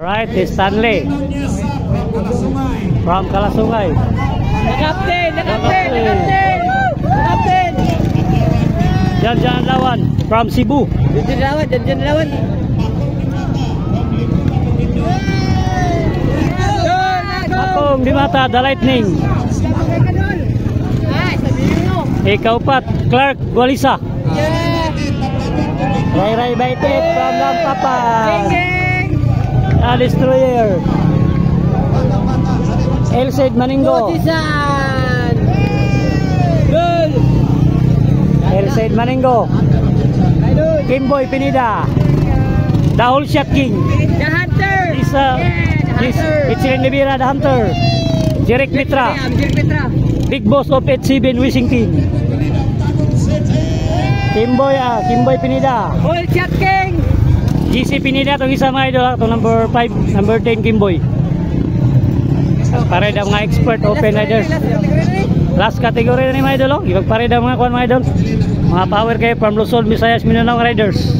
Right, Stanley from Kalasungay. The captain. Jan Lawan from Cebu. Jan Lawan. Akong Dimata, The Lightning. Ikaupat, Clark Golisa. Ray Baitit from Lampapas. A Destroyer. Elsaid Maningo. Elsaid Maningo. Kimboy Pinida. The Whole Shot King. The Hunter. It's Libira, The Hunter. Jerick Mitra. Big Boss of 87 Wishing Team. Kimboy Pinida. Whole Shot King. GC Pinida itong isa mga idol. Itong number 5, number 10 Kimboy. Pareda mga expert open riders. Last category na ni mga idol. Ipagpareda mga kuwan mga idol. Mga power kayo from Luzon, Visayas, Mindanao riders.